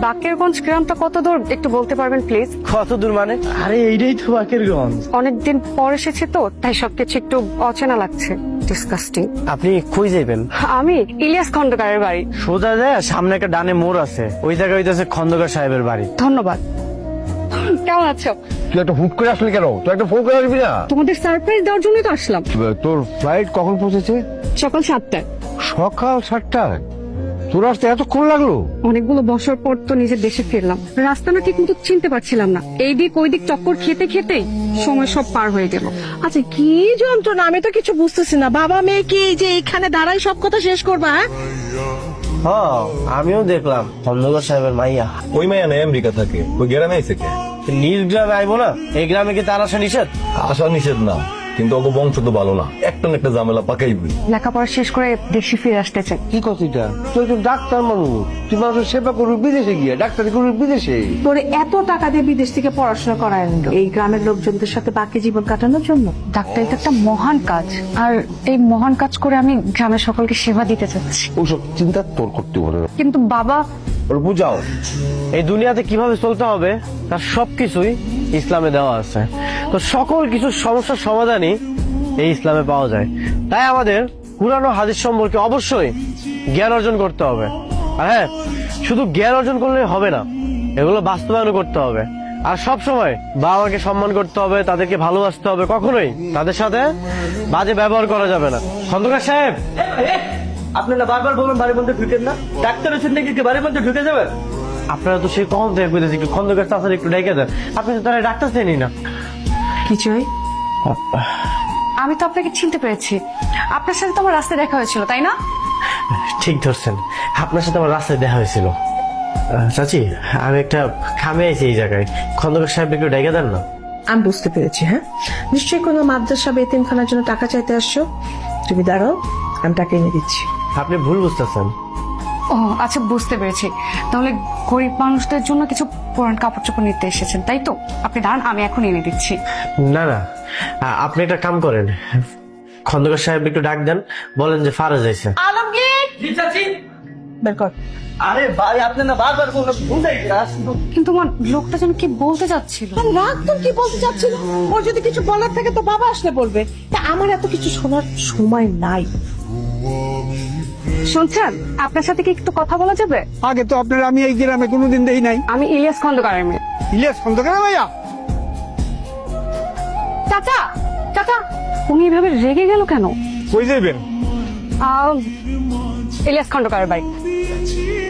বাকেরগঞ্জ গ্রামটা কত দূর একটু বলতে পারবেন প্লিজ? কত দূর মানে? আরে এইটাই তো বাকেরগঞ্জ। অনেকদিন পর এসেছি তো, তাই সবকিছু একটু অচেনা লাগছে। ডিসকাস্টিং। আপনি কই যাইবেন? আমি ইলিয়াস খন্দকারের বাড়ি। সোজা যায়, সামনে একটা ডানে মোড় আছে, ওই জায়গায় হইতেছে খন্দকার সাহেবের বাড়ি। ধন্যবাদ। কেমন আছো? তুই একটা হুট করে আসলি কেন? তুই একটা ফোন করে আসবি না? তোমাদের সারপ্রাইজ দেওয়ার জন্যই তো আসলাম। তোর ফ্লাইট কখন পৌঁছেছে? সকাল 7টায়। সকাল 7টায়? তোর আসতে এতক্ষণ লাগলো? অনেকগুলো বছর পর তো নিজের দেশে ফিরলাম, রাস্তা না ঠিক মতো চিনতে পারছিলাম না, এই দিক ওই দিক চক্কর খেতে খেতেই সময় সব পার হয়ে গেল। আচ্ছা কি যন্ত্রণা, আমি তো কিছু বুঝতেছি না। বাবা মেয়ে কি এই যে এখানে দাঁড়াই সব কথা শেষ করবা? হ্যাঁ, আমিও দেখলাম খন্দকার সাহেবের মাইয়া। ওই মাইয়া নেই আমেরিকা থাকে, ওই গ্রামে এসে কে? নিজ গ্রামে আইবো না? এই গ্রামে কি তার আসা নিষেধ? আসা নিষেধ না, কিন্তু ওকে বংশ তো ভালো না, একটা না একটা ঝামেলা পাকাইবি। লেখাপড়া শেষ করে দেশে ফিরে আসতে চাই। কি কথা? তুই একজন ডাক্তার মানুষ, তুই মানুষের সেবা করবি বিদেশে গিয়ে, ডাক্তারি করবি বিদেশে। তোরে এত টাকা দিয়ে বিদেশ থেকে পড়াশোনা করায় নিল এই গ্রামের লোকজনদের সাথে বাকি জীবন কাটানোর জন্য? ডাক্তারি তো একটা মহান কাজ, আর এই মহান কাজ করে আমি গ্রামের সকলকে সেবা দিতে চাচ্ছি। ওইসব চিন্তা তোর করতে হবে না। কিন্তু বাবা, ওর বুঝাও এই দুনিয়াতে কিভাবে চলতে হবে তার সবকিছুই ইসলামে দেওয়া আছে। তো সকল কিছু সমস্যার সমাধানই এই ইসলামে পাওয়া যায়। তাই আমাদের কুরআন ও হাদিস সম্পর্কে অবশ্যই জ্ঞান অর্জন করতে হবে। আর হ্যাঁ, শুধু জ্ঞান অর্জন করলে হবে না, এগুলো বাস্তবায়ন করতে হবে। আর সব সময় বাবা মাকে সম্মান করতে হবে, তাদেরকে ভালোবাসতে হবে, কখনোই তাদের সাথে বাজে ব্যবহার করা যাবে না। খন্দকার সাহেব, আপনারা বারবার বলুন বাড়ির মধ্যে ঢুকেন না, ডাক্তার আছেন নাকি বাড়ির মধ্যে ঢুকে যাবেন? আপনারা তো সেই কখন থেকে কইতেছি একটু খন্দকার চাচার একটু ডেকে দেন, আপনি তো তারা ডাক্তার চেনি না। কি চাই? আমি তো আপনাকে চিনতে পেরেছি, আপনার সাথে তো আমার রাস্তায় দেখা হয়েছিল, তাই না? ঠিক ধরছেন, আপনার সাথে আমার রাস্তায় দেখা হয়েছিল। চাচি, আমি একটা খামে আছি এই জায়গায়, খন্দকার সাহেব একটু ডেকে দেন না। আমি বুঝতে পেরেছি। হ্যাঁ, নিশ্চয়ই কোনো মাদ্রাসা বা এতিমখানার জন্য টাকা চাইতে আসছো। তুমি দাঁড়াও, আমি টাকা এনে দিচ্ছি। আপনি ভুল বুঝতেছেন। ও আচ্ছা, বুঝতে পেরেছি। তাহলে গরিব মানুষদের জন্য কিছু পুরান কাপড় চোপড় নিতে এসেছেন, তাই তো? আপনি দাঁড়ান, আমি এখন এনে দিচ্ছি। না না, আপনি একটা কাম করেন, খন্দকার সাহেব একটু ডাক দেন, বলেন যে ফারাজ আইছে। আলমগীর, বের কর। আরে ভাই, আপনি না বারবার বুঝাই। কিন্তু আমার লোকটা যেন কি বলতে চাচ্ছিল। আর রাগ তোর কি বলতে চাচ্ছিল? ওর যদি কিছু বলার থাকে তো বাবা আসলে বলবে। তা আমার এত কিছু শোনার সময় নাই। শুনছেন, আপনার সাথে কি একটু কথা বলা যাবে? আগে তো আপনার আমি এই গ্রামে কোনোদিন দেই নাই। আমি ইলিয়াস খন্দকারের মেয়ে। ইলিয়াস খন্দকার ভাইয়া? চাচা, চাচা, উনি এভাবে রেগে গেল কেন? কই যাইবেন? ইলিয়াস খন্দকারের বাড়ি।